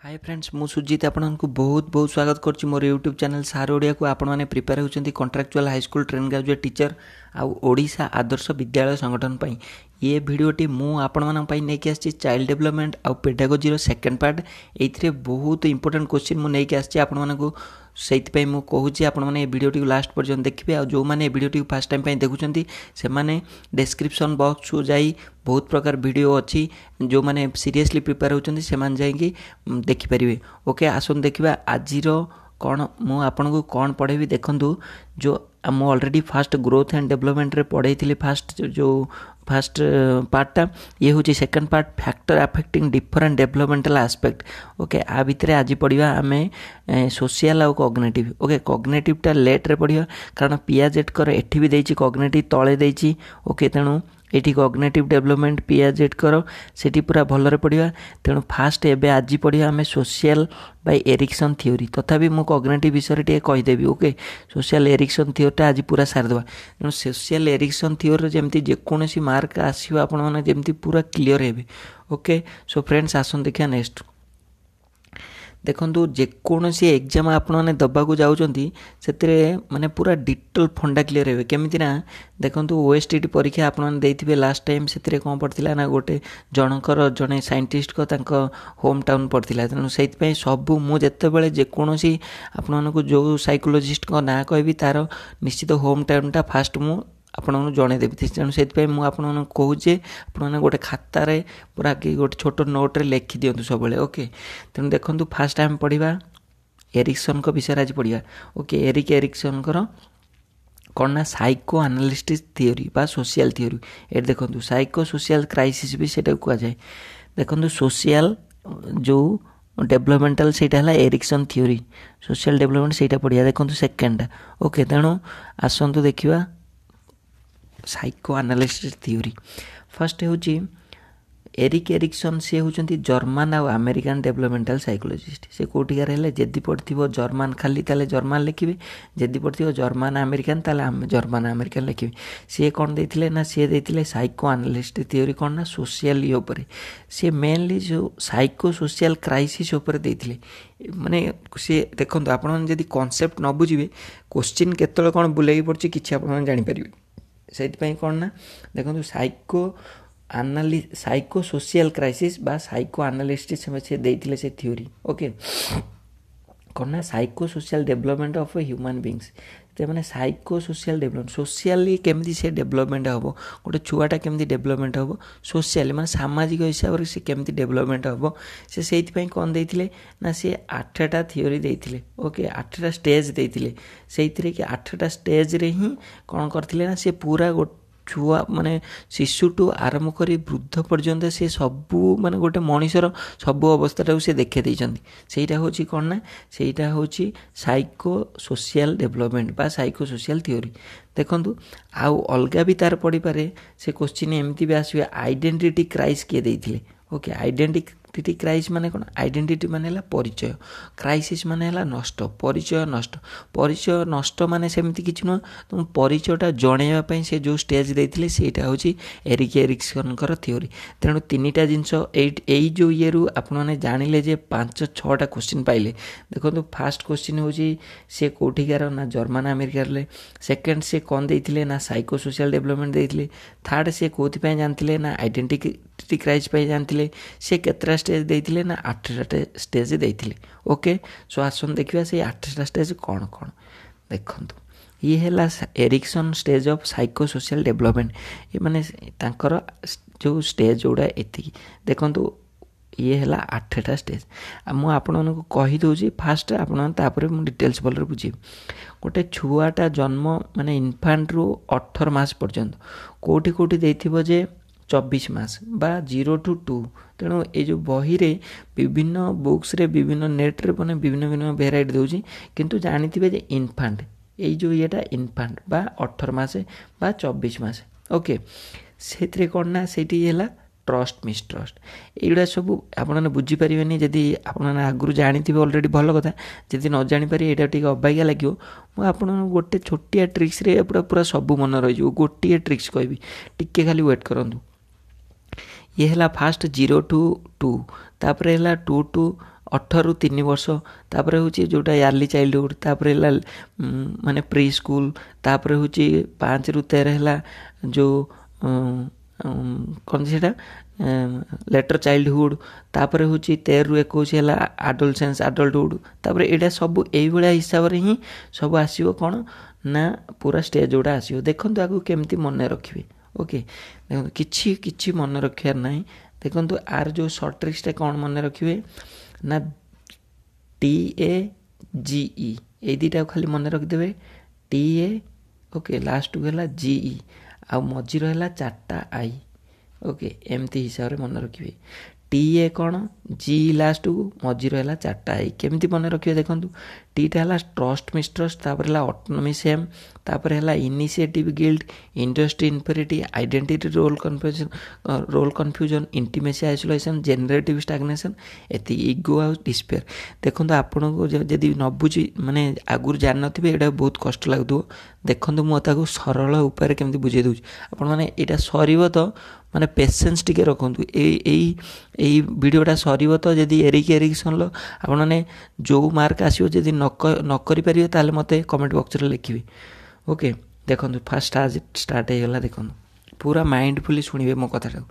Hi friends मु सुजीत आपको बहुत बहुत स्वागत करुच्ची मोर यूट्यूब चैनल सार ओडिया को आपण मैंने प्रिपेयर होती contractual high school train graduate teacher आउ ओडिशा आदर्श विद्यालय संगठन पर ये भिडटी मुझे आसी चाइल्ड डेवलपमेंट आउ पेडागोजी सेकेंड पार्ट ये बहुत इंपोर्टेंट क्वेश्चन मुझे आसी आपको से मुझे आपने भिडटी लास्ट पर्यटन देखिए आ जो मैंने भिडटी फास्ट टाइम देखुं से मैंने डिस्क्रिप्शन बॉक्स को जाई बहुत प्रकार वीडियो अच्छी जो मैंने सीरियसली प्रिपेयर होती से जाकि देखिपारे। ओके आसन देखा आज कौन मुझे कौन पढ़ेबी देखूँ जो मुझे already fast growth and development रे पढ़ाई थी फास्ट पार्टा ये हूँ second part factor affecting different developmental aspect. Okay आ भितर आज पढ़ा आम सोशल आउ कॉग्निटिव। ओके कॉग्निटिवटा लेट रे पढ़ा कारण पियाजेट कर एठी भी देछि कॉग्निटिव तले देछि। ओके तेणु ये कॉग्निटिव डेवलपमेंट पियाजेट कर सेठी पूरा भलरे पढ़ा तेणु फास्ट एबे आज पढ़ा आम सोशल बाय एरिक्सन थ्योरी तथापि मु कॉग्निटिव विषय टे कहीदेवी। ओके सोशल एरिक्सन थ्योरीटा आज पूरा सारिदेवा तेणु सोशल एरिक्सन थ्योरी जमती जेकोसी मार्क आसो आपमती पूरा क्लीयर हे। ओके सो फ्रेंड्स आसन देखिए नेक्स्ट देखो जेकोसी एग्जाम आपने दबाक जाऊँगी से माने पूरा डिटेल फंडा क्लीयर हे केमी ना देखो ओएसटीटी परीक्षा आपने लास्ट टाइम से कौन पड़ता ना गोटे जनकर जड़े साइंटिस्ट को होम टाउन पड़ता तेणु से सबू मुझे जेकोसी आपको जो साइकोलोजिस्ट ना कहि तार निश्चित होम टाउनटा फास्ट मु आपको जनईदेवी तेणु से कहूचे आपने गोटे खातार पूरा कि गोटे छोट नोट्रे लिखि दिंतु सब। ओके तेणु देखो फास्ट टाइम पढ़ा एरिक्सन को विषय आज पढ़ा। ओके एरिक एरिक्सन कौन ना साइको एनालिसिस थ्योरी बा सोशल थ्योरी ये देखो साइको सोशल क्राइसिस भी से कहुए। देखो सोशल जो डेवलपमेंटल से एरिक्सन थ्योरी सोशल डेवलपमेंट से पढ़ा देखो सेकेंडा। ओके तेणु आसतु देखा साइको एनालिसिस थ्योरी फर्स्ट हूँ एरिक एरिक्सन सी होती जर्मान आउ अमेरिकन डेवलपमेंटल साइकोलोजिस्ट से कौटिकार है जदि पढ़ो जर्मान खाली ताले जर्मान लिखे जदि पढ़ो जर्मान अमेरिकन ताले जर्मान अमेरिकन लिखे सी कौन देते ना सी देते साइको एनालिसिस थ्योरी कौन ना सोशल ये सी मेनली जो साइको सोशल क्राइसिस देते माने सी देखो आपड़ी कॉन्सेप्ट न बुझे क्वेश्चन केत कौन बुले पड़ी कि जापर से कौन ना देखो साइको सोशल क्राइसिस बा साइको एनालिसिस से देते से थ्योरी। ओके कौन ना psycho social development of human beings मैंने साइको सोशल डेवलपमेंट सोशली केमती से डेवलपमेंट हम गोटे छुआटा केमती डेवलपमेंट हम सोशली माने सामाजिक हिसाब से केमती डेवलपमेंट हम से कौन देते ना सी 8टा थ्योरी देते। ओके 8टा स्टेज देते से कि 8टा स्टेज रे ही कौन करते ना सी पूरा छुआ माने शिशु टू आरंभ कर वृद्ध पर्यंत से सबू माने गोटे मनीषर सबू अवस्था से देखे देटा हूँ कौन ना सेटा हूँ साइको सोशल डेवलपमेंट बा साइको सोशल थ्योरी। देखु आउ अलगा भी तार पढ़ी पारे से क्वेश्चन एमती भी आसवे आइडेंटिटी क्राइस किए देते। ओके आइडेंटिटी क्राइस माने कौन आइडेंटिटी माने परिचय क्राइसिस माने नष्ट परिचय नष्ट माने सेमती किछि न तुम परिचयटा जणैवा से जो स्टेज देते सेटा हूँ एरिक एरिक्सन थ्योरी। तेणु 3टा जिनस यही जो ये आपने जानिले जे 5-6टा क्वेश्चन पाइले। देखो फास्ट क्वेश्चन हूँ सी कौटिकार ना जर्मान अमेरिकार सेकेंड से कौन देते ना साइको सोशल डेवलपमेंट देते थर्ड से कौन जानते ना आइडेंटिटी क्राइस जानते से केतटा स्टेज देते ना 8टा स्टेज देते। ओके सो आसन देखिए से 8टा स्टेज कौन कौन देखो ये है Erikson stage of psycho social development ये माने तांकर जो स्टेज जोड़ा एति देखो ये है 8टा स्टेज मुझे आपको कहीदे फास्ट आपरे डिटेल्स भल बुझे गोटे छुआटा जन्म माने इनफांट रु 18 मास पर्यंत कोठी कोठी देथिबो जे 24 मास बा 0 to 2 तेणु ये जो बही रे विभिन्न बुक्स रे विभिन्न नेट रे बने विभिन्न भेराइटी दूसरी किंतु जानी जे इनफांट ये जो येटा इनफांट बा 18 मास बा 24 मास। ओके से कौन ना से ट्रस्ट मिसट्रस्ट युवा सब आपने बुझीपारे जदि आपने आगुरी जानी ऑलरेडी भल कथा जदि न जापर यहाँ टे अबाग्या लगे मुझे आपको गोटे छोटिया ट्रिक्स रे पूरा पूरा सब मन रही गोटे ट्रिक्स कहबी टिके खाली वेट करूँ ये है फास्ट 0 to 2 तापर है 2 to 18 ରୁ 3 ବର୍ଷ, ତାପରେ ହେଉଛି ଯେଉଁଟା ୟାର୍ଲି ଚାଇଲ୍ଡହୁଡ଼, ତାପରେ ହେଲା ମାନେ ପ୍ରି ସ୍କୁଲ, ତାପରେ ହେଉଛି 5 ରୁ 13 ହେଲା ଯେଉଁ କ'ଣ ସେଇଟା ଲେଟର ଚାଇଲ୍ଡହୁଡ଼, ତାପରେ ହେଉଛି 13 ରୁ 21 ହେଲା ଆଡୋଲସେନ୍ସ ଆଡଲ୍ଟହୁଡ଼, ତାପରେ ଏଇଟା ସବୁ ଏଇଭଳିଆ ହିସାବରେ ହିଁ ସବୁ ଆସିବ କ'ଣ ନା ପୁରା ଷ୍ଟେଜ୍ ଗୁଡ଼ା ଆସିବ। ଦେଖନ୍ତୁ ଆଗକୁ କେମିତି ମନେ ରଖିବେ। ଓକେ, ଦେଖନ୍ତୁ କିଛି ମନେ ରଖିବାର ନାହିଁ। ଦେଖନ୍ତୁ ଆର ଯେଉଁ ସର୍ଟ ଟ୍ରିକ୍ସଟା କ'ଣ ମନେ ରଖିବେ ନା TAGE, ଏଇ ଦୁଇଟାକୁ ଖାଲି ମନେ ରଖିଦେବେ। TA, ଓକେ, ଲାଷ୍ଟକୁ ହେଲା GE, ଆଉ ମଝିରେ ହେଲା 4ଟା I। ଓକେ, ଏମିତି ହିସାବରେ ମନେ ରଖିବେ। TA କ'ଣ, G ଲାଷ୍ଟକୁ, ମଝିରେ ହେଲା 4ଟା I। କେମିତି ମନେ ରଖିବେ ଦେଖନ୍ତୁ, Tଟା ହେଲା ଟ୍ରଷ୍ଟ ମିସଟ୍ରଷ୍ଟ, ତାପରେ ହେଲା ଅଟୋନମି ସେମ୍, ତାପରେ ହେଲା initiative guilt, industry inferiority, identity role confusion, intimacy isolation, generative stagnation, ଏତିକି ଇଗୋ ଆଉ ଡିସ୍ପେୟାର। ଦେଖନ୍ତୁ ଆପଣଙ୍କୁ ଯଦି ନ ବୁଝି ମାନେ ଆଗରୁ ଜାଣିନଥିବେ ଏଇଟା ବହୁତ କଷ୍ଟ ଲାଗୁଥିବ। ଦେଖନ୍ତୁ ମୁଁ ତାକୁ ସରଳ ଉପାୟରେ କେମିତି ବୁଝେଇ ଦେଉଛି। ଆପଣମାନେ ଏଇଟା ସରିବ ତ ମାନେ ପେସେନ୍ସ ଟିକେ ରଖନ୍ତୁ। ଏଇ ଭିଡ଼ିଓଟା ସରିବ ତ ଯଦି ଏରିକ୍ସନ୍ର ଆପଣମାନେ ଯେଉଁ ମାର୍କ ଆସିବ ଯଦି ନ କରିପାରିବେ ତାହେଲେ ମୋତେ କମେଣ୍ଟ ବକ୍ସରେ ଲେଖିବେ। ଓକେ, ଦେଖନ୍ତୁ ଫାଷ୍ଟ ଷ୍ଟାର୍ଟ ହେଇଗଲା। ଦେଖନ୍ତୁ ପୁରା ମାଇଣ୍ଡଫୁଲି ଶୁଣିବେ ମୋ କଥାଟାକୁ।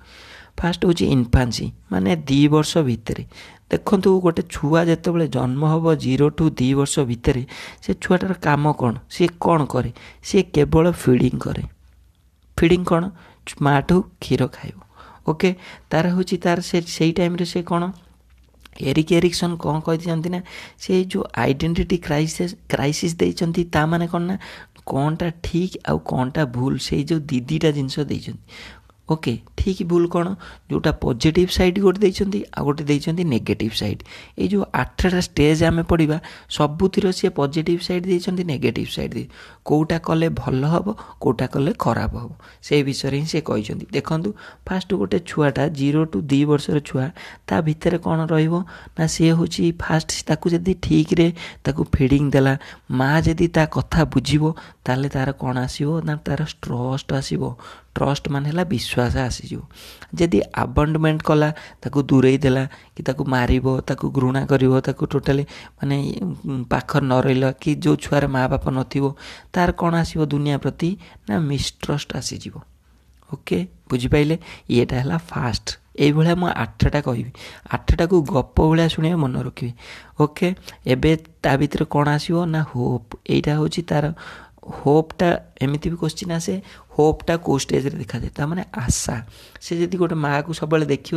ଫାଷ୍ଟ ହେଉଛି ଇନଫାନ୍ସି, ମାନେ 2 ବର୍ଷ ଭିତରେ। ଦେଖନ୍ତୁ ଗୋଟେ ଛୁଆ ଯେତେବେଳେ ଜନ୍ମ ହେବ 0 ରୁ 2 ବର୍ଷ ଭିତରେ ସେ ଛୁଆଟାର କାମ କ'ଣ, ସିଏ କ'ଣ କରେ? ସିଏ କେବଳ ଫିଡ଼ିଂ କରେ। ଫିଡ଼ିଂ କ'ଣ, ମାଠୁ କ୍ଷୀର ଖାଇବ। ଓକେ, ତାର ହେଉଛି ସେଇ ଟାଇମ୍ରେ ସେ କ'ଣ ଏରିକ୍ସନ୍ କ'ଣ କହିଥାନ୍ତି ନା ସେଇ ଯେଉଁ ଆଇଡେଣ୍ଟିଟି କ୍ରାଇସିସ୍ ଦେଇଛନ୍ତି। ତା ମାନେ କ'ଣ ନା କ'ଣଟା ଠିକ୍ ଆଉ କ'ଣ ଭୁଲ, ସେଇ ଯେଉଁ ଦିଟା ଜିନିଷ ଦେଇଛନ୍ତି। ଓକେ, ଠିକ୍ ଭୁଲ କ'ଣ, ଯେଉଁଟା ପଜିଟିଭ୍ ସାଇଡ଼୍ ଗୋଟେ ଦେଇଛନ୍ତି ଆଉ ଗୋଟେ ଦେଇଛନ୍ତି ନେଗେଟିଭ୍ ସାଇଡ଼୍। ଏଇ ଯେଉଁ 8ଟା ଷ୍ଟେଜ୍ ଆମେ ପଢ଼ିବା ସବୁଥିର ସିଏ ପଜିଟିଭ୍ ସାଇଡ଼୍ ଦେଇଛନ୍ତି, ନେଗେଟିଭ୍ ସାଇଡ଼୍ ଦେଇଛନ୍ତି। କେଉଁଟା କଲେ ଭଲ ହେବ, କେଉଁଟା କଲେ ଖରାପ ହେବ, ସେଇ ବିଷୟରେ ହିଁ ସେ କହିଛନ୍ତି। ଦେଖନ୍ତୁ ଫାଷ୍ଟ ଗୋଟେ ଛୁଆଟା 0 ରୁ 2 ବର୍ଷର ଛୁଆ, ତା ଭିତରେ କ'ଣ ରହିବ ନା ସିଏ ହେଉଛି ଫାଷ୍ଟ ତାକୁ ଯଦି ଠିକ୍ରେ ତାକୁ ଫିଡ଼ିଂ ଦେଲା, ମା' ଯଦି ତା କଥା ବୁଝିବ ତାହେଲେ ତାର କ'ଣ ଆସିବ ନା ତାର ଟ୍ରଷ୍ଟ ଆସିବ। ଟ୍ରଷ୍ଟ ମାନେ ହେଲା ବିଶ୍ୱାସ ଆସିଯିବ। ଯଦି ଆବଣ୍ଡମେଣ୍ଟ କଲା, ତାକୁ ଦୂରେଇ ଦେଲା କି ତାକୁ ମାରିବ, ତାକୁ ଘୃଣା କରିବ, ତାକୁ ଟୋଟାଲି ମାନେ ପାଖରେ ନ ରହିଲା କି ଯେଉଁ ଛୁଆର ମା' ବାପା ନଥିବ ତାର କ'ଣ ଆସିବ ଦୁନିଆ ପ୍ରତି ନା ମିସଟ୍ରଷ୍ଟ ଆସିଯିବ। ଓକେ, ବୁଝିପାରିଲେ? ଇଏଟା ହେଲା ଫାଷ୍ଟ। ଏଇଭଳିଆ ମୁଁ 8ଟା କହିବି, 8ଟାକୁ ଗପ ଭଳିଆ ଶୁଣିବେ, ମନେ ରଖିବେ। ଓକେ, ଏବେ ତା ଭିତରେ କ'ଣ ଆସିବ ନା ହୋପ୍। ଏଇଟା ହେଉଛି ତାର ହୋପ୍ଟା। ଏମିତି ବି କୋଶ୍ଚିନ୍ ଆସେ, ହୋପ୍ଟା କେଉଁ ଷ୍ଟେଜ୍ରେ ଦେଖାଯାଏ, ତା ମାନେ ଆଶା। ସେ ଯଦି ଗୋଟେ ମାଆକୁ ସବୁବେଳେ ଦେଖିବ,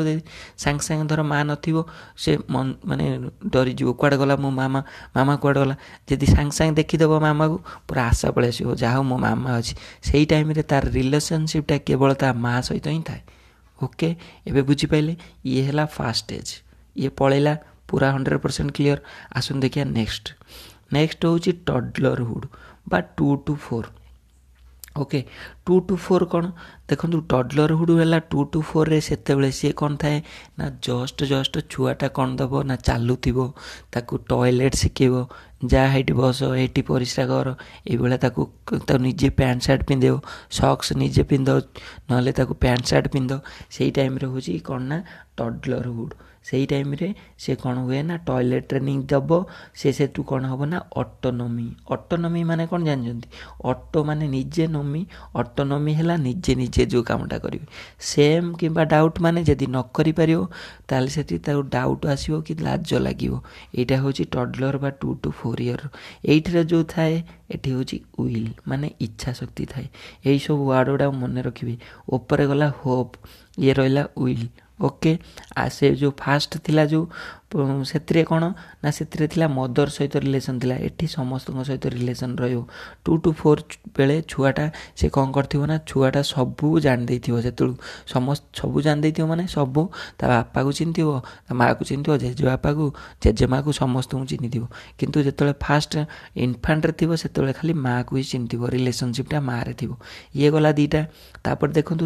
ସାଙ୍ଗେ ସାଙ୍ଗେ ଧର ମା' ନଥିବ, ସେ ମାନେ ଡରିଯିବ, କୁଆଡ଼େ ଗଲା ମୋ ମାମା କୁଆଡ଼େ ଗଲା। ଯଦି ସାଙ୍ଗେ ସାଙ୍ଗେ ଦେଖିଦେବ ମାମାକୁ, ପୁରା ଆଶା ପଳେଇ ଆସିବ, ଯାହା ହଉ ମୋ ମାମା ଅଛି। ସେଇ ଟାଇମ୍ରେ ତାର ରିଲେସନସିପ୍ଟା କେବଳ ତା ମା' ସହିତ ହିଁ ଥାଏ। ଓକେ, ଏବେ ବୁଝିପାରିଲେ? ଇଏ ହେଲା ଫାଷ୍ଟ ଷ୍ଟେଜ୍, ଇଏ ପଳେଇଲା ପୁରା 100% କ୍ଲିଅର। ଆସନ୍ତୁ ଦେଖିବା ନେକ୍ସଟ ହେଉଛି ଟଡଲରହୁଡ୍ ବା 2 to 4। ଓକେ, 2 to 4 କ'ଣ ଦେଖନ୍ତୁ, ଟଡଲରହୁଡ୍ ହେଲା 2 to 4ରେ। ସେତେବେଳେ ସିଏ କ'ଣ ଥାଏ ନା ଜଷ୍ଟ ଛୁଆଟା କ'ଣ ଦେବ ନା ଚାଲୁଥିବ, ତାକୁ ଟଏଲେଟ୍ ଶିଖେଇବ, ଯାହା ହେଇଠି ବସ, ହେଇଠି ପରିସ୍ରା କର, ଏଇଭଳିଆ ତାକୁ ନିଜେ ପ୍ୟାଣ୍ଟ ସାର୍ଟ ପିନ୍ଧେଇବ, ସକ୍ସ ନିଜେ ପିନ୍ଧ, ନହେଲେ ତାକୁ ପ୍ୟାଣ୍ଟ ସାର୍ଟ ପିନ୍ଧ। ସେଇ ଟାଇମ୍ରେ ହେଉଛି କ'ଣ ନା ଟଡଲରହୁଡ୍। ସେଇ ଟାଇମ୍ରେ ସେ କ'ଣ ହୁଏ ନା ଟଏଲେଟ୍ ଟ୍ରେନିଂ ଦେବ। ସେ ସେଠୁ କ'ଣ ହେବ ନା ଅଟୋନମି ମାନେ କ'ଣ ଜାଣିଛନ୍ତି? ଅଟୋ ମାନେ ନିଜେ, ନମି, ଅଟୋନମି ହେଲା ନିଜେ ଯେଉଁ କାମଟା କରିବେ। ସେମ୍ କିମ୍ବା ଡାଉଟ୍ ମାନେ ଯଦି ନ କରିପାରିବ ତାହେଲେ ସେଠି ତାକୁ ଡାଉଟ୍ ଆସିବ କି ଲାଜ ଲାଗିବ। ଏଇଟା ହେଉଛି ଟଡଲର ବା 2 to 4 ଇୟର। ଏଇଥିରେ ଯେଉଁ ଥାଏ ଏଠି ହେଉଛି ୱିଲ୍, ମାନେ ଇଚ୍ଛା ଶକ୍ତି ଥାଏ। ଏଇସବୁ ୱାର୍ଡ଼ ଗୁଡ଼ା ମନେ ରଖିବେ। ଉପରେ ଗଲା ହୋପ୍, ଇଏ ରହିଲା ୱିଲ୍। ଓକେ, ସେ ଯେଉଁ ଫାଷ୍ଟ ଥିଲା ଯେଉଁ ସେଥିରେ କ'ଣ ନା ସେଥିରେ ଥିଲା ମଦର ସହିତ ରିଲେସନ୍ ଥିଲା। ଏଠି ସମସ୍ତଙ୍କ ସହିତ ରିଲେସନ୍ ରହିବ। 2 to 4 ବେଳେ ଛୁଆଟା ସେ କ'ଣ କରିଥିବ ନା ଛୁଆଟା ସବୁ ଜାଣିଦେଇଥିବ। ସେତେବେଳକୁ ସବୁ ଜାଣିଦେଇଥିବ ମାନେ ସବୁ, ତା ବାପାକୁ ଚିହ୍ନିଥିବ, ତା ମାଆକୁ ଚିହ୍ନିଥିବ, ଜେଜେବାପାକୁ, ଜେଜେମାଆକୁ, ସମସ୍ତଙ୍କୁ ଚିହ୍ନିଥିବ। କିନ୍ତୁ ଯେତେବେଳେ ଫାଷ୍ଟ ଇନଫାଣ୍ଟରେ ଥିବ ସେତେବେଳେ ଖାଲି ମାଆକୁ ହିଁ ଚିହ୍ନିଥିବ, ରିଲେସନସିପ୍ଟା ମାଆରେ ଥିବ। ଇଏ ଗଲା 2ଟା। ତାପରେ ଦେଖନ୍ତୁ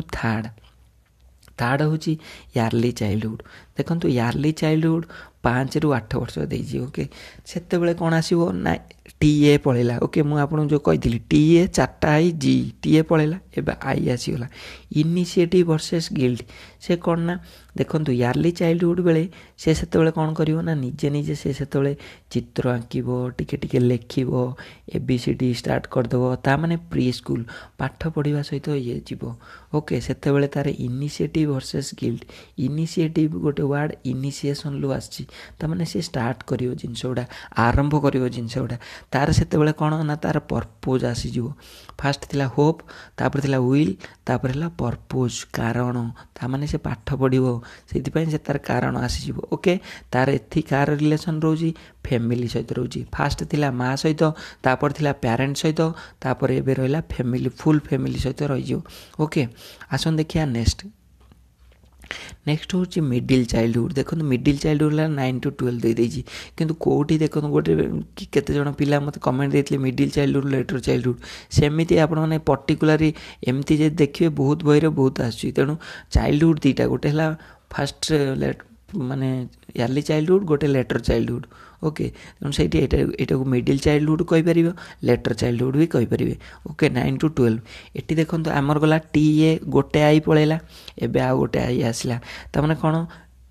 ଥାର୍ଡ଼ ହେଉଛି ୟାର୍ଲି ଚାଇଲ୍ଡହୁଡ୍। ଦେଖନ୍ତୁ ୟାର୍ଲି ଚାଇଲ୍ଡହୁଡ୍ 5 ରୁ 8 ବର୍ଷ ଦେଇଛି। ଓକେ, ସେତେବେଳେ କ'ଣ ଆସିବ ନା TA ପଳେଇଲା। ଓକେ, ମୁଁ ଆପଣଙ୍କୁ ଯେଉଁ କହିଥିଲି TA 4ଟା ଆଇ G, TA ପଳେଇଲା, ଏବେ I ଆସିଗଲା। ଇନିସିଏଟିଭ୍ ଭର୍ସେସ୍ ଗିଲ୍ଡ, ସେ କ'ଣ ନା ଦେଖନ୍ତୁ ୟାର୍ଲି ଚାଇଲ୍ଡହୁଡ୍ ବେଳେ ସେ ସେତେବେଳେ କ'ଣ କରିବ ନା ନିଜେ ନିଜେ ସେ ସେତେବେଳେ ଚିତ୍ର ଆଙ୍କିବ, ଟିକେ ଟିକେ ଲେଖିବ, ABCD ଷ୍ଟାର୍ଟ କରିଦେବ, ତା ମାନେ ପ୍ରି ସ୍କୁଲ ପାଠ ପଢ଼ିବା ସହିତ ଇଏ ଯିବ। ଓକେ, ସେତେବେଳେ ତାର ଇନିସିଏଟିଭ୍ ଭର୍ସେସ୍ ଗିଲ୍ଡ, ଇନିସିଏଟିଭ୍ ଗୋଟେ ୱାର୍ଡ଼ ଇନିସିଏସନ୍ରୁ ଆସିଛି, ତାମାନେ ସେ ଷ୍ଟାର୍ଟ କରିବ ଜିନିଷ ଗୁଡ଼ା, ଆରମ୍ଭ କରିବ ଜିନିଷ ଗୁଡ଼ା। ତାର ସେତେବେଳେ କ'ଣ ନା ତାର ପର୍ପୋଜ୍ ଆସିଯିବ। ଫାଷ୍ଟ ଥିଲା ହୋପ୍, ତାପରେ ଥିଲା ୱିଲ୍, ତାପରେ ହେଲା ପର୍ପୋଜ୍, କାରଣ, ତାମାନେ ସେ ପାଠ ପଢ଼ିବ, ସେଇଥିପାଇଁ ସେ ତାର କାରଣ ଆସିଯିବ। ଓକେ, ତାର ଏଥି କାହାର ରିଲେସନ୍ ରହୁଛି, ଫ୍ୟାମିଲି ସହିତ ରହୁଛି। ଫାଷ୍ଟ ଥିଲା ମା ସହିତ, ତାପରେ ଥିଲା ପ୍ୟାରେଣ୍ଟ ସହିତ, ତାପରେ ଏବେ ରହିଲା ଫ୍ୟାମିଲି, ଫୁଲ୍ ଫ୍ୟାମିଲି ସହିତ ରହିଯିବ। ଓକେ, ଆସନ୍ତୁ ଦେଖିବା ନେକ୍ସଟ ହେଉଛି ମିଡ଼ିଲ୍ ଚାଇଲ୍ଡହୁଡ୍। ଦେଖନ୍ତୁ ମିଡ଼ିଲ୍ ଚାଇଲ୍ଡହୁଡ୍ ହେଲା 9 to 12 ଦେଇଦେଇଛି, କିନ୍ତୁ କେଉଁଠି ଦେଖନ୍ତୁ ଗୋଟେ କେତେଜଣ ପିଲା ମୋତେ କମେଣ୍ଟ ଦେଇଥିଲେ ମିଡ଼ିଲ୍ ଚାଇଲ୍ଡହୁଡ୍ ଲେଟର୍ ଚାଇଲ୍ଡହୁଡ୍, ସେମିତି ଆପଣମାନେ ପର୍ଟିକୁଲାରି ଏମିତି ଯଦି ଦେଖିବେ ବହୁତ ବହିରେ ବହୁତ ଆସୁଛି। ତେଣୁ ଚାଇଲ୍ଡହୁଡ୍ ଦୁଇଟା, ଗୋଟେ ହେଲା ଫାଷ୍ଟ ମାନେ ୟାର୍ଲି ଚାଇଲ୍ଡହୁଡ୍, ଗୋଟେ ଲେଟର୍ ଚାଇଲ୍ଡହୁଡ୍। ଓକେ, ତେଣୁ ସେଇଠି ଏଇଟାକୁ ମିଡ଼ିଲ୍ ଚାଇଲ୍ଡହୁଡ୍ କହିପାରିବ, ଲେଟର୍ ଚାଇଲ୍ଡହୁଡ୍ ବି କହିପାରିବେ। Okay, 9 to 12। ଏଠି ଦେଖନ୍ତୁ ଆମର ଗଲା TA, ଗୋଟେ ଆଇ ପଳେଇଲା, ଏବେ ଆଉ ଗୋଟେ ଆଇ ଆସିଲା। ତାମାନେ କ'ଣ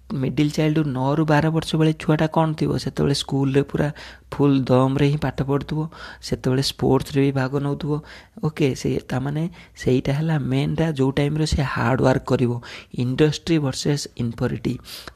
ମିଡ଼ିଲ୍ ଚାଇଲ୍ଡହୁଡ୍ 9 ରୁ 12 ବର୍ଷ ବେଳେ ଛୁଆଟା କ'ଣ ଥିବ, ସେତେବେଳେ ସ୍କୁଲରେ ପୁରା ଫୁଲ୍ ଦମ୍ରେ ହିଁ ପାଠ ପଢ଼ୁଥିବ, ସେତେବେଳେ ସ୍ପୋର୍ଟସରେ ବି ଭାଗ ନେଉଥିବ। ଓକେ, ସେ ତାମାନେ ସେଇଟା ହେଲା ମେନ୍ଟା ଯେଉଁ ଟାଇମ୍ରେ ସେ ହାର୍ଡ଼ ୱାର୍କ କରିବ। ଇଣ୍ଡଷ୍ଟ୍ରି ଭର୍ସେସ୍ ଇନ୍ଫରିଟି,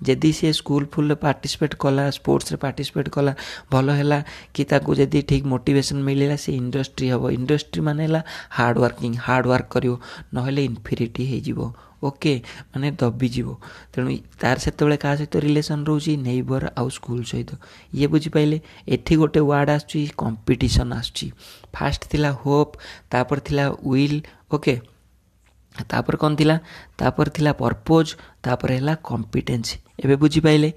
ଯଦି ସେ ସ୍କୁଲ ଫୁଲ୍ରେ ପାର୍ଟିସିପେଟ୍ କଲା, ସ୍ପୋର୍ଟସରେ ପାର୍ଟିସିପେଟ୍ କଲା, ଭଲ ହେଲା, କି ତାକୁ ଯଦି ଠିକ୍ ମୋଟିଭେସନ୍ ମିଳିଲା, ସେ ଇଣ୍ଡଷ୍ଟ୍ରି ହେବ। ଇଣ୍ଡଷ୍ଟ୍ରି ମାନେ ହେଲା ହାର୍ଡ଼ ୱାର୍କ କରିବ, ନହେଲେ ଇନ୍ଫିରିଟି ହେଇଯିବ। ଓକେ, ମାନେ ଦବିଯିବ। ତେଣୁ ତାର ସେତେବେଳେ କାହା ସହିତ ରିଲେସନ୍ ରହୁଛି, ନେଇବର ଆଉ ସ୍କୁଲ ସହିତ। ଇଏ ବୁଝିପାରିଲେ। ଏଠି ଗୋଟେ ୱାର୍ଡ଼ ଆସୁଛି କମ୍ପିଟିସନ୍ ଆସୁଛି। ଫାଷ୍ଟ ଥିଲା ହୋପ୍, ତାପରେ ଥିଲା ୱିଲ୍। ଓକେ, ତାପରେ କ'ଣ ଥିଲା, ତାପରେ ଥିଲା ପର୍ପୋଜ୍, ତାପରେ ହେଲା କମ୍ପିଟେନ୍ସି। ଏବେ ବୁଝିପାରିଲେ।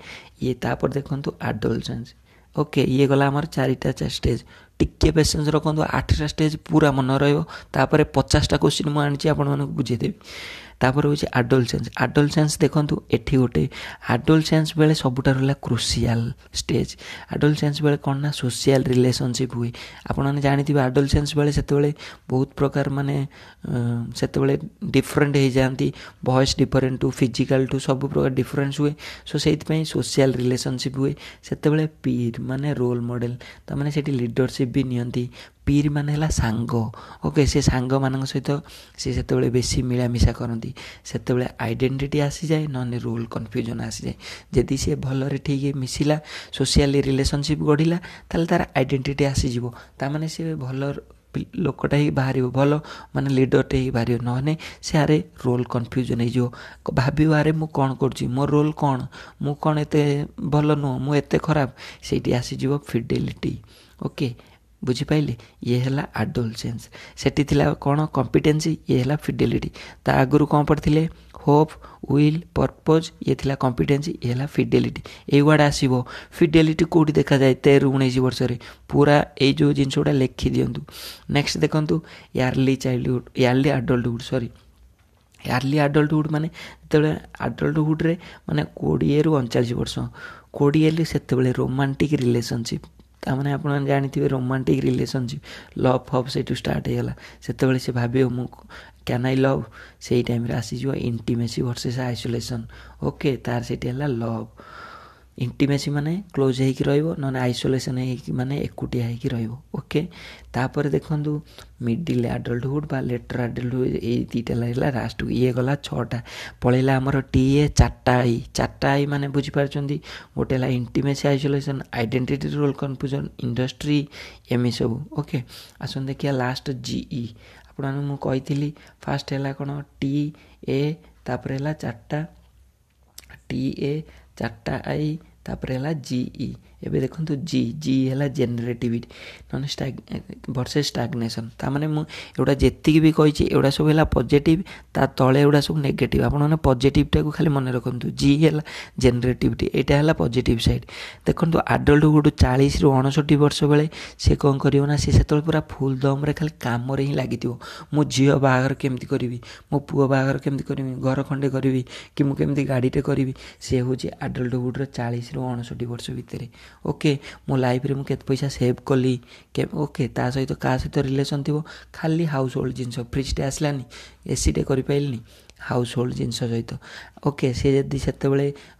ଇଏ ତାପରେ ଦେଖନ୍ତୁ ଆଡୋଲସେନ୍ସ। ଓକେ, ଇଏ ଗଲା ଆମର 4ଟା ଷ୍ଟେଜ୍। ଟିକେ ପେସେନ୍ସ ରଖନ୍ତୁ, 8ଟା ଷ୍ଟେଜ୍ ପୁରା ମନେ ରହିବ, ତାପରେ 50ଟା କ୍ୱେଶ୍ଚିନ୍ ମୁଁ ଆଣିଛି ଆପଣମାନଙ୍କୁ ବୁଝେଇଦେବି। ତାପରେ ହେଉଛି ଆଡୋଲସେନ୍ସ। ଦେଖନ୍ତୁ ଏଠି ଗୋଟେ ଆଡୋଲସେନ୍ସ ବେଳେ ସବୁଠାରୁ ହେଲା କ୍ରୁସିଆଲ୍ ଷ୍ଟେଜ୍। ଆଡୋଲସେନ୍ସ ବେଳେ କ'ଣ ନା ସୋସିଆଲ ରିଲେସନସିପ୍ ହୁଏ। ଆପଣମାନେ ଜାଣିଥିବେ ଆଡୋଲସେନ୍ସ ବେଳେ ସେତେବେଳେ ବହୁତ ପ୍ରକାର ମାନେ ସେତେବେଳେ ଡିଫରେଣ୍ଟ ହେଇଯାଆନ୍ତି, voice different to physical to ସବୁ ପ୍ରକାର ଡିଫରେନ୍ସ ହୁଏ। ସୋ ସେଇଥିପାଇଁ ସୋସିଆଲ ରିଲେସନସିପ୍ ହୁଏ। ସେତେବେଳେ ପିର୍ ମାନେ ରୋଲ୍ ମଡ଼େଲ୍, ତାମାନେ ସେଠି ଲିଡରସିପ୍ ବି ନିଅନ୍ତି। ପିର୍ ମାନେ ହେଲା ସାଙ୍ଗ। ଓକେ, ସେ ସାଙ୍ଗମାନଙ୍କ ସହିତ ସେ ସେତେବେଳେ ବେଶୀ ମିଳାମିଶା କରନ୍ତି। ସେତେବେଳେ ଆଇଡେଣ୍ଟିଟି ଆସିଯାଏ, ନହେଲେ ରୋଲ୍ କନଫ୍ୟୁଜନ୍ ଆସିଯାଏ। ଯଦି ସେ ଭଲରେ ଠିକ୍ ମିଶିଲା, ସୋସିଆଲି ରିଲେସନସିପ୍ ଗଢ଼ିଲା, ତାହେଲେ ତାର ଆଇଡେଣ୍ଟିଟି ଆସିଯିବ, ତାମାନେ ସେ ଭଲ ଲୋକଟା ହେଇକି ବାହାରିବ, ଭଲ ମାନେ ଲିଡରଟେ ହେଇକି ବାହାରିବ। ନହେଲେ ସେ ଆରେ ରୋଲ୍ କନଫ୍ୟୁଜନ୍ ହେଇଯିବ, ଭାବିବ ଆରେ ମୁଁ କ'ଣ କରୁଛି, ମୋ ରୋଲ୍ କ'ଣ, ମୁଁ କ'ଣ ଏତେ ଭଲ ନୁହଁ, ମୁଁ ଏତେ ଖରାପ। ସେଇଠି ଆସିଯିବ ଫିଡେଲିଟି। ଓକେ, ବୁଝିପାରିଲେ। ଇଏ ହେଲା ଆଡୋଲସେନ୍ସ। ସେଠି ଥିଲା କ'ଣ କମ୍ପିଟେନ୍ସି, ଇଏ ହେଲା ଫିଡେଲିଟି। ତା ଆଗରୁ କ'ଣ ପଢ଼ିଥିଲେ, ହୋପ୍, ୱିଲ୍, ପର୍ପୋଜ୍, ଇଏ ଥିଲା କମ୍ପିଟେନ୍ସି, ଇଏ ହେଲା ଫିଡେଲିଟି। ଏଇ ୱାର୍ଡ଼ ଆସିବ। ଫିଡେଲିଟି କେଉଁଠି ଦେଖାଯାଏ, 13 ରୁ 19 ବର୍ଷରେ। ପୁରା ଏଇ ଯେଉଁ ଜିନିଷ ଗୁଡ଼ା ଲେଖିଦିଅନ୍ତୁ। ନେକ୍ସଟ ଦେଖନ୍ତୁ ୟାର୍ଲି ଆଡଲ୍ଟହୁଡ୍। ୟାର୍ଲି ଆଡଲ୍ଟହୁଡ୍ ମାନେ ଯେତେବେଳେ ଆଡଲ୍ଟହୁଡ୍ରେ ମାନେ 20 ରୁ 39 ବର୍ଷ, 20 ସେତେବେଳେ ରୋମାଣ୍ଟିକ୍ ରିଲେସନସିପ୍, ତାମାନେ ଆପଣ ଜାଣିଥିବେ ରୋମାଣ୍ଟିକ୍ ରିଲେସନସିପ୍, ଲଭ୍ ଫଭ୍ ସେଇଠୁ ଷ୍ଟାର୍ଟ ହେଇଗଲା। ସେତେବେଳେ ସେ ଭାବିବ ମୁଁ କ୍ୟାନ୍ ଆଇ ଲଭ୍, ସେଇ ଟାଇମ୍ରେ ଆସିଯିବ ଇଣ୍ଟିମେସି ଭର୍ସେସ୍ ଆଇସୋଲେସନ୍। ଓକେ, ତାର ସେଇଠି ହେଲା ଲଭ୍। ଇଣ୍ଟିମେସି ମାନେ କ୍ଲୋଜ୍ ହେଇକି ରହିବ, ନହେଲେ ଆଇସୋଲେସନ୍ ହେଇକି ମାନେ ଏକୁଟିଆ ହେଇକି ରହିବ। ଓକେ, ତାପରେ ଦେଖନ୍ତୁ ମିଡ଼ିଲ୍ ଆଡଲ୍ଟହୁଡ୍ ବା ଲେଟର୍ ଆଡଲ୍ଟହୁଡ୍, ଏଇ ଦୁଇଟା ହେଲା ଲାଷ୍ଟକୁ। ଇଏ ଗଲା 6ଟା ପଳେଇଲା ଆମର TA 4ଟା ଆଇ ମାନେ ବୁଝିପାରୁଛନ୍ତି। ଗୋଟେ ହେଲା intimacy, isolation, identity, role confusion, industry, ଏମିତି ସବୁ। ଓକେ, ଆସନ୍ତୁ ଦେଖିବା ଲାଷ୍ଟ GE। ଆପଣମାନଙ୍କୁ ମୁଁ କହିଥିଲି ଫାଷ୍ଟ ହେଲା କ'ଣ TA, ତାପରେ ହେଲା 4ଟା TA 4ଟା ଆଇ, तापर है जीई एबे देखो जी जी है जेनेरेटिविटी नॉन वर्सेस स्टाग्नेशन ताने मुझे जी भी कही एगुड़ा सब है पॉजिटिव ता तले एगुड़ा सब नेगेटिव आपने पॉजिटिवटा को खाली मन रखु जी है जेनेरेटिविटी यहाँ है पॉजिटिव साइड देखो आडल्टहुड 40 ରୁ 59 वर्ष बेले सी कौन कर सी से पूरा फुल दम खाली काम ही लगी मो झी बाहर केमती करी मो पुओ बाहर केमती करी घर खंडे करी कि मुझे गाड़ीटे करी सी हूँ आडल्टहुड 40 ରୁ 59 वर्ष भितर ओके मो लाइफ रे मुझे पैसा सेव कली ओके ता सहित क्या सहित रिलेसन थी खाली हाउस होल्ड जिनस फ्रिजटे आसलानी एसीटे कर हाउस होल्ड जिनस सहित ओके सी जदि से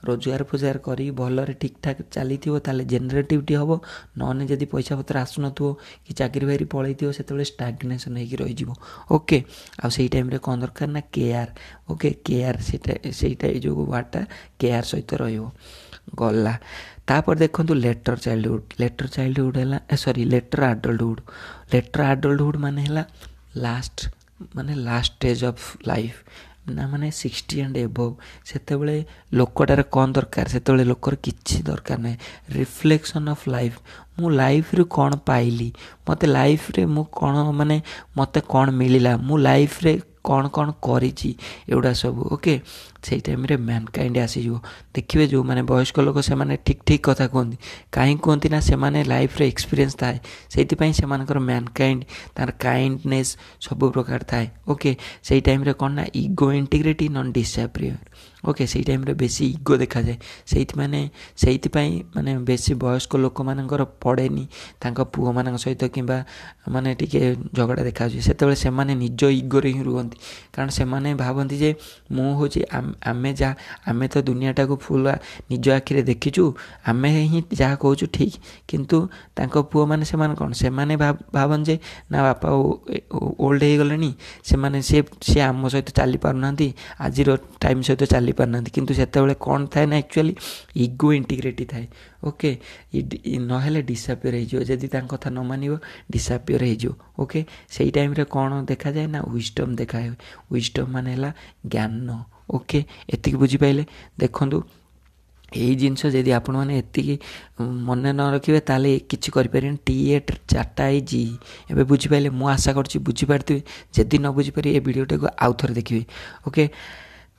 रोजगार फोजगार करी भलरे ठीक ठाक चली ताले जेनेरेटिविटी हम नने जदि पैसा पत्र आसुन कि चाकरी बाकरी पलैथो से स्टाग्नेशन होगी रही ओके आ से टाइम रे कौन दरकार ना केयार ओके केयार से जो वार्डटा केयार सहित रहा तापर देखो लेटर चाइल्डहुड है सॉरी लेटर आडल्टहुड माने लास्ट स्टेज ऑफ लाइफ ना माने 60 एंड एबव से लोकटार कौन दरकार से लोकर किसी दरकार ना रिफ्लेक्शन ऑफ लाइफ मु लाइफ रे कौन पाइली मते लाइफ रे मु कौन माने मते कौन मिलिला मु लाइफ रे कौन कौन करिछि एगुड़ा सब ओके से टाइम रे मैनकाइंड आसीजो देखिए जो माने वयस्क लोक से माने ठीक ठीक कथा कहती कहीं कहती ना से माने लाइफ रे एक्सपीरियंस थाए से सेमानकर मैनकाइंड तार काइंडनेस सब प्रकार थाए ओके से टाइम रे कौन ना इगो इंटीग्रिटी नॉन डिसअपियर ओके से टाइम रे बेसी इगो देखा जाए से माने बेसी वयस्क लोक मानकर पड़ेनी तांका पुओ मान सहित किंबा माने टिके झगड़ा देखा से से माने निज इगोरे ही रुहंती कारण से माने भावती जे मु होची आमे तो दुनियाटा को फुल निज आखिरे देखीचु आमे ही जहाँ कहूँ ठीक किंतु तांको पुओ माने से माने कौन से माने भावन जे ना बापा ओल्ड हो गले से आम सहित चली पारना आज टाइम सहित चली पारना किंतु से कौन थाए ना एक्चुअली इगो इंटीग्रिटी थाए ओके नहेले डिसअपियर हो जदि कथा न मानिब डिसअपियर हो ओके से टाइम रे कौन देखा जाए ना विजडम देखा है विजडम माने ज्ञान ओके एतिक बुझीपारे देखु यही जिनस जदि आपण मैंने एति मन न रखिए ताले किसी करें T8 4टा जी एवं बुझीपारे मु आशा कर बुझीपारे जदि न बुझीपारे ये वीडियोटा को आउ थे देखिए ओके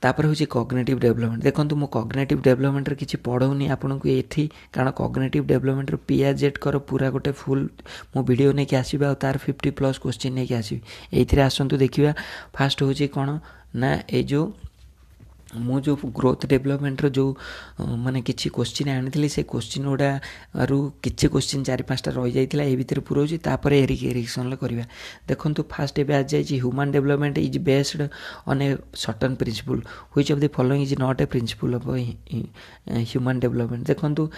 तापर हूँ कॉग्निटिव डेवलपमेंट देखो मो कॉग्निटिव डेवलपमेंट आपको पढ़ाऊनी आपन को ये कारण कॉग्निटिव डेवलपमेंट पियाजेट कर पूरा गोटे फुल मो वीडियो नहीं कि आसबा तार 50+ क्वेश्चन नहीं कि आसबि ये आसतु देखा फास्ट हूँ कौन ना ये जो मु जो ग्रोथ डेवलपमेंट जो माने किसी क्वेश्चन आनी से क्वेश्चन गुड़ा किसी क्वेश्चन 4-5टा रही जाता है भितर पुराऊँगी तापर एरिक्सन करवा देखो फास्ट एवं आज जाइए human development is based on a certain principle which of the following is not a principle of human development देखो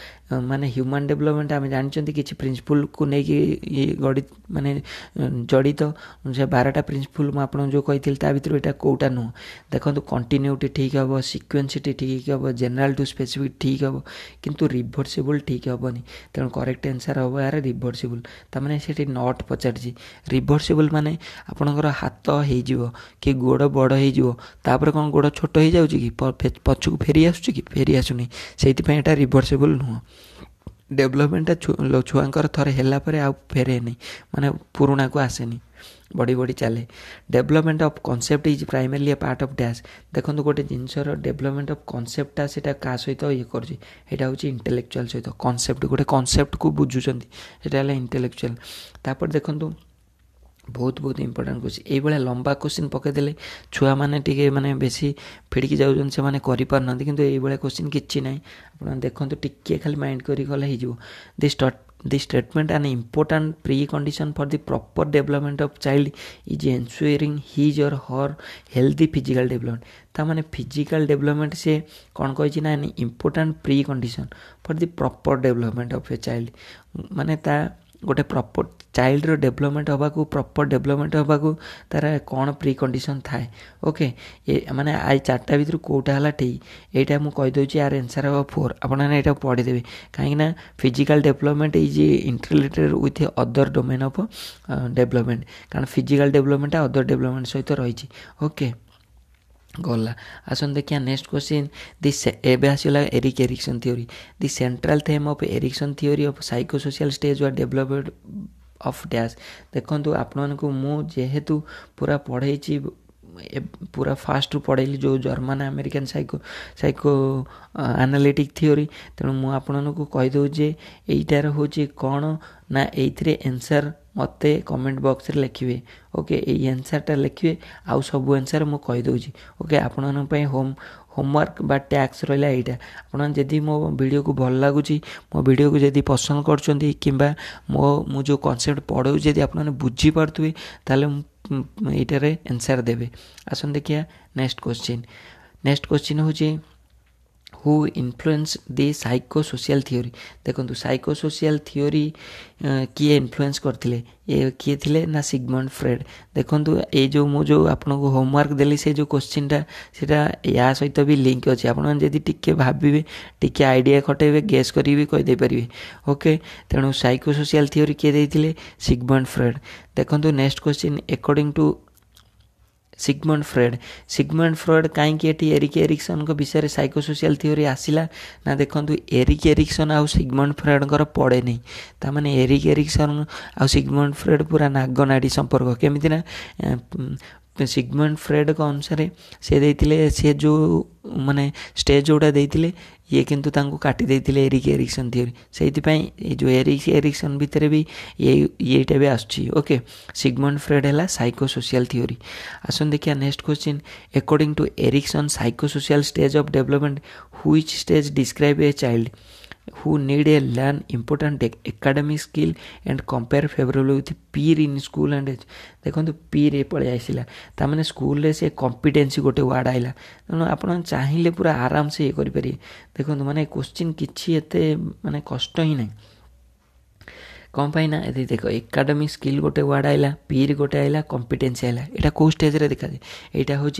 माने ह्यूमन डेवलपमेंट आम जानते किसी प्रिंसिपल को लेकिन गढ़ी माने जड़ित से 12टा प्रिंसिपल मुझे जो कही भितर यहाँ कौटा नुह देखो कंटिन्यूटी ठीक हम सिक्वेन्सटी ठीक हम जनरल टू स्पेसिफिक ठीक हम किंतु रिभर्सिबल ठीक हेनी तेणु करेक्ट आंसर हम यार रिभर्सिबल तमें से नट पचार रिभर्सिबल माने आपणकर हाथ हो कि गोड़ बड़ होपर कौन गोड़ छोट हो जाऊँगी कि पछक फेरी आसुची कि फेरी आसुनी से रिभर्सिबल नुह डेवलपमेंटा छुआंकर थरे हैला परे आ फेरे नहीं माने पुराणा को आसेनी बड़ी बड़ी चले development of concept is primarily A part of dash देखो गोटे जिनसर डेवलपमेंट ऑफ कॉन्सेप्टा से क्या सहित ये करा इंटेलेक्चुअल सहित कॉन्सेप्ट गोटे कॉन्सेप्ट को बुझुंट से इंटेलेक्चुअल तापर देखो बहुत बहुत इंपोर्टेंट क्वेश्चन ये लंबा क्वेश्चन पकईदे छुआ मैंने टी मैंने बेसी फिड़की जाऊँ से मैंने करें कितु ये क्वेश्चन किसी ना आप देखो टिके खाली माइंड करगले हो The statement an important precondition for the proper development of child is ensuring his or her healthy physical development ता माने फिजिकल डेवलपमेंट से कौन कही ना important precondition for the proper development of a child माने ता गोटे प्रॉपर चाइल्ड रो development हवा को प्रॉपर डेवलपमेंट हवा को तार कौन प्री कंडीशन थाए ओके ये माने आई 4टा भितर कोटा हला ठीक एटा मु कहि दोची यार आंसर हवा 4 आपण ने एटा पढ़ी देबे काहे ना physical development is interrelated with other domain of development कारण फिजिकल डेवलपमेंट अदर डेवलपमेंट सहित रही ओके गला आसन देखिए नेक्स्ट क्वेश्चन दिस एबे आसला Eric Erikson theory the central theme of Erikson theory of psychosocial stage were developed of dash देखो आपण को मु जेहेतु पूरा पढ़े पूरा फास्ट रू पढ़ेली जो German American psycho analytic theory तेणु मु आपण को कहीदे यहीटार हूँ कौन ना ये एनसर मते कमेंट बॉक्स रे लिखिए ओके ये एनसरटा लिखिए आउ सब एनसर मु कहीदे ओके आपण होमवर्क बा टैक्स रहा यहाँ आपड़ी मो वीडियो को भल लगुच मो वीडियो को जदि पसंद कर किंबा मो जो कॉन्सेप्ट पढ़ाऊँ जदि आपने बुझीपारे ताले यहीटार एनसर देवे आसन देखिए नेक्स्ट क्वेश्चन हूँ who influence the psychosocial theory देखो साइकोसोशियल थ्योरी किए इन्फ्लुएंस करते ये किए थिले ना सिगमंड फ्रेड देखो ये जो मु जो आपको होमवर्क देली से जो क्वेश्चनटा सेटा या सहित भी लिंक अच्छे आपड़ी टिके भावे टिके आइडिया खटेबे गेस करी भी कहीदे पारे ओके तेणु साइकोसोशियल थ्योरी किए देथिले सिगमंड फ्रेड देखो next question according to Sigmund Freud कहीं एरिक एरिक्सन विषय में साइकोसोशियल थ्योरी आसिला ना देखो एरिक एरिक्सन आउ सिगमंड फ्रेडकर पड़े नहीं तामाने एरिक एरिक्सन आउ सिगमंड फ्रेड पूरा नागनाड़ी संपर्क केमिति ना सिगमंड फ्रेड का अनुसार से देथिले से जो माने स्टेज जोड़ा देथिले ये किंतु तांको काटी देथिले एरिक एरिक्सन थ्योरी से जो एरिक एरिक्सन भितर भी येटा भी आसुची ओके सिगमंड फ्रेड है साइकोसोशियल थ्योरी आसन देखिए next question according to Erikson psychosocial stage of development which stage describe a child who need a learn important academic skill and compare favorably with peer in school and देखो peer पड़े आसला ताने school रे से competency गोटे word आइला तेणु आप चाहिए पूरा आराम से ये करें देखो माने क्वेश्चन किसी एते माने कष्ट ही नहीं कौन पाई ना ये देख एकाडेमिक स्किल गोटे वर्ड आइला पीर गोटे आइला कॉम्पिटेंसी आइला यहाँ कौ स्टेज रे देखा जाए यहाँ हूँ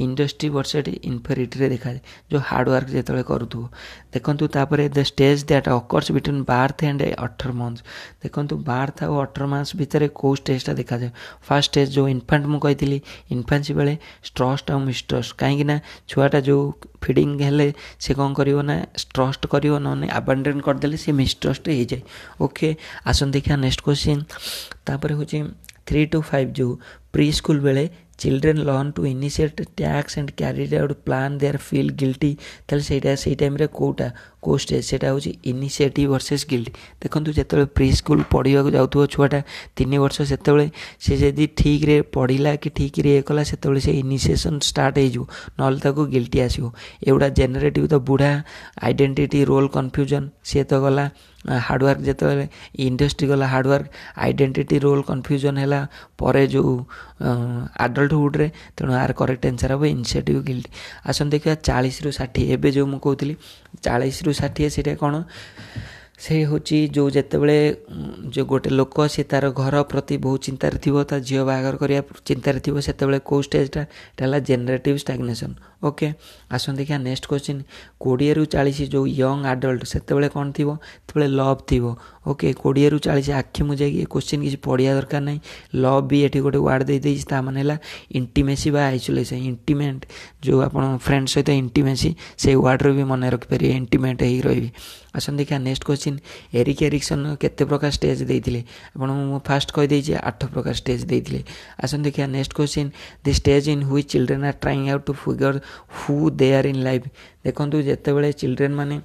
इंडस्ट्री वर्सेस इन्फेरिटी देखा जाए जो हार्डवर्क जो करूँ देखो the stage that occurs between birth and 18 months देखो बार्थ आउ 18 मास भितर कौ स्टेजटा देखा जाए फर्स्ट स्टेज जो इनफांट मुझे इनफान्सी बेले ट्रस्ट आउ मिसट्रस्ट कहीं छुआटा जो फिडिंग हेले से कौन करिवो ना ट्रस्ट करिवो न अबैंडन करदेले से मिसट्रस्ट हो जाए ओके आसन देखिए नेक्स्ट क्वेश्चन तापर हूँ 3 to 5 जो प्री स्कूल बेले children learn to initiate tasks and carry out plan their feel guilty ताले से टाइम कोटा को स्टेज से हूँ इनिशिएटिव वर्सेस गिल्टी देखो जो प्री स्कूल पढ़ा जाऊँ छुआटा 3 वर्ष से जदि ठीक रे पढ़ला कि ठीक रे कला से इनिशिएशन स्टार्ट हो ना गिल्टी आसो एगुड़ा जेनेरेटिव तो बुढ़ा आइडेंटिटी रोल कन्फ्यूजन सी तो गला हार्डवर्क जो इंडस्ट्री गला हार्डवर्क आइडेंटिटी रोल कन्फ्यूजन है पर जो आडल्टहुड रे तेणु आर करेक्ट आंसर हम इनिशिएटिव गिल्टी आसन देखिए 40 ରୁ 60 एवं जो मुझे कहती 40 ରୁ 60 से कौन से हूँ जो जितेबले जो गोटे लोक सी तार घर प्रति बहुत चिंतार थी झील बाहर करने चिंतार थी से कौ स्टेजटा जेनेरेटिव स्टैग्नेशन ओके आसन देखिए नेक्स्ट क्वेश्चन 20 ରୁ 40 जो यंग आडल्ट से कौन थी लव थी ओके 20 ରୁ 40 आखि मुझे क्वेश्चन किसी पढ़िया दरकार नहीं लव भी ये गोटे वार्ड दे माने इंटीमेसी बा आइसोलेसन इंटीमेट जो आप फ्रेंड सहित इंटीमेसी से वार्ड भी मन रखिपारे इंटीमेट ही रही आसन देखिए नेक्स्ट क्वेश्चन एरिक एरिक्सन केते प्रकार स्टेज देते आप फास्ट कहीदे 8 प्रकार स्टेज देते आसन देखिए next question the stage in which children are trying out to figure who they are in life देखो जितेबाला चिल्ड्रेन माने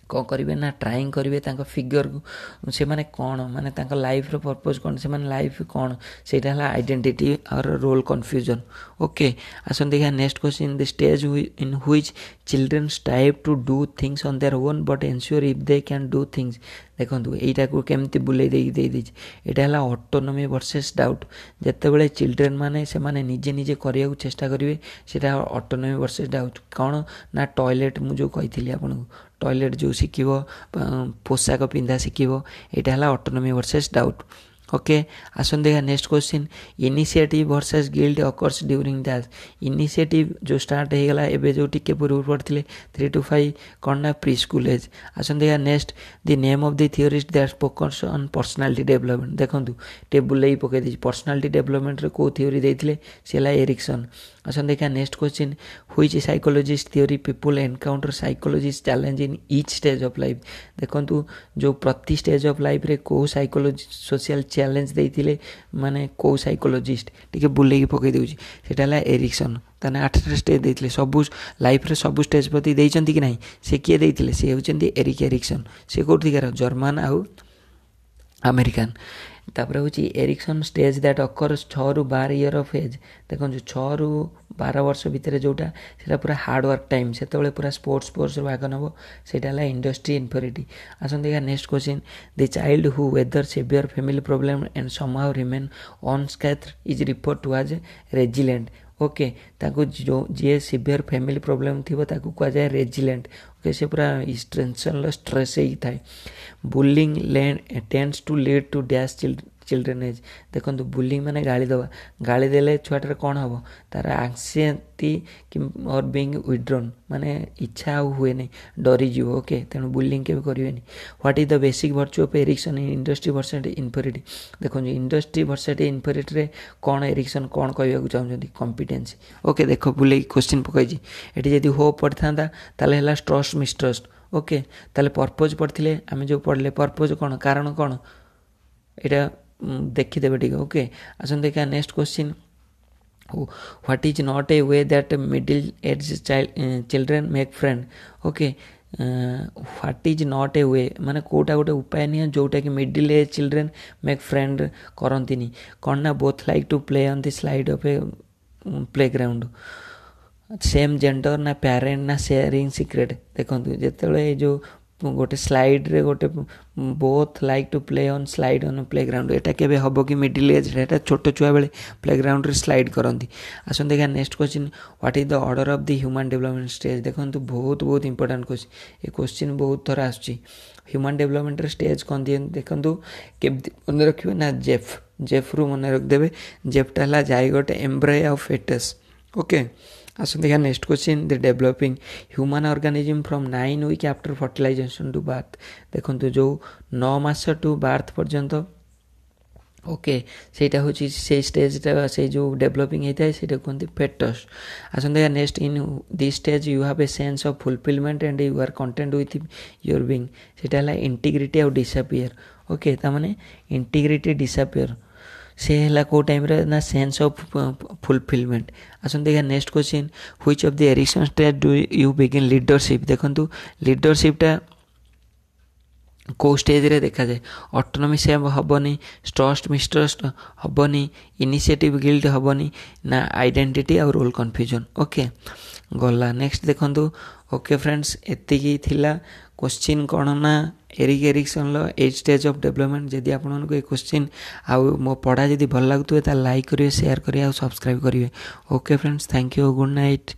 कौन करेंगे ना ट्राइंग करेंगे फिगर को से माने कौन माने लाइफ रो पर्पज कौन से माने लाइफ कौन से आइडेंटिटी और रोल कन्फ्यूजन ओके आसन देखिए next question the stage in which children strive to do things on their own but ensure if they can do things देखो यहीटा को केमती बुले यहाँ ऑटोनॉमी वर्सेस डाउट जितेबाला चिल्ड्रेन माने से माने निजे निजे करने चेष्टा करेंगे से ऑटोनॉमी वर्सेस डाउट कौन ना टॉयलेट मुझे कही आपको टॉयलेट जो शिखिब पोशाक पिंधा शिखिब यहाँ ऑटोनॉमी वर्सेस डाउट ओके आसन देखा next question initiative versus guilt occurs during that initiative जो स्टार्ट हो गला एबे जो टिके पूर्व पढ़ते 3 to 5 कौन ना प्री स्कूल एज आसन देखा next the name of the theorist that focus on personality development देखंतु टेबुल ले पके दी पर्सनालिटी डेवलपमेंट रे को थ्योरी देथिले सेला एरिक्सन आसन देखा next question which psychologist theory people encounter psychologist challenge in each stage of life देखंतु जो प्रति स्टेज ऑफ लाइफ रे को साइकोलॉजी सोशल चैलेंज देथिले माने को साइकोलॉजिस्ट टिके बुले की पके देउची सेटा ला एरिक्सन ताने 8टा स्टेज देथिले सब लाइफ रे सब स्टेज प्रति देइचंती कि नाही से किए देथिले से होचंती एरिक एरिक्सन से कोठिकार जर्मन आउ अमेरिकन तापर हूँ एरिक्सन स्टेज दैट अकर्स 6 ରୁ 12 इयर ऑफ एज देखो 6 ରୁ 12 वर्ष भितर जोटा से पूरा हार्ड वर्क टाइम से पूरा स्पोर्ट्स भाग नब से इंडस्ट्री इन्फेरिटी आसन देखा next question the child who weather severe family problem and somehow remain unscathed is refer to as resilient okay ताकू जो जी सिवियर फैमिली प्रॉब्लम थी कह जाए रेजिलेंट ओके से पूरा टेंशन स्ट्रेस ही थाए bullying tends to lead to dash children age देखो बुलिंग माने गाली दवा गाली देले छुआटार कौन हम तार आंसिएटी और बीइंग विड्रॉन माने इच्छा हुए नहीं डरी जीव ओके तेणु बुलिंग के करें what is the basic virtue of Erikson in industry versus inferiority देखो इंडस्ट्री वर्सेस इन्फेरिटी रे कौन एरिक्सन कौन कहवाक चाहते कॉम्पिटेंसी ओके देखो बुले क्वेश्चन पकई ये जब होप पढ़ता ताले हला ट्रस्ट मिसट्रस्ट ओके ताले पर्पज पढ़ते आम जो पढ़ले पर्पज कौन कारण कौन यहाँ देखीदे टे ओके आसन देखा next question what is not a way that middle age children make friend okay what is not a way माने कोटा गोटे उपाय नहीं जोटा कि middle age children make friend करंतिनी कौन ना both like to play on the slide of a playground same gender ना पेरेंट ना शेयरिंग सीक्रेट देखो जिते जो गोटे स्लाइड रे गोटे both like to play on slide on playground एटा केबे हबो कि मिडिल एज एटा छोट छुआ बेले प्लेग्राउंड रे स्लाइड करंती आसन देखा next question what is the order of the human development stage देखंतु बहुत इंपोर्टेंट क्वेश्चन ये क्वेश्चन बहुत थोड़ा आसुची ह्यूमन डेवलपमेंट रे स्टेज कोन दिए देखंतु केमती मन रखिबे ना जेफ रु मन रख देबे जेफटा हला zygote embryo of foetus okay आसन देखा next question the developing human organism from 9 week after fertilisation to birth देखो जो 9 मास टू बार्थ पर्यंत ओके सेटा हूँ से स्टेजटा से जो डेवलपिंग होता है से कहते फेटस आसन देखा next in this stage you have a sense of fulfilment and you are content with your being सेटा है इंटीग्रिटी और डिसअपियर ओके तामाने इंटीग्रिटी डिसअपियर से है को टाइम रे ना सेंस ऑफ फुलफिलमेंट आसन देखा next question which of the Erikson stage do you begin leadership देखंतु लीडरशिपटा को स्टेज रे देखा जाए ऑटोनॉमी से हबनी ट्रस्ट मिसट्रस्ट हबनी इनिशिएटिव गिल्ट हबनी ना आइडेंटिटी और रोल कन्फ्यूजन ओके गला नेक्स्ट देखंतु ओके फ्रेंड्स एतिकी थिला क्वेश्चन कौन ना Eric Erikson 8 stage of development जदि आपको ये क्वेश्चन आउ मो पढ़ा जदि भल लगुए लाइक करेंगे शेयर करेंगे और सब्सक्राइब करेंगे okay friends thank you good night.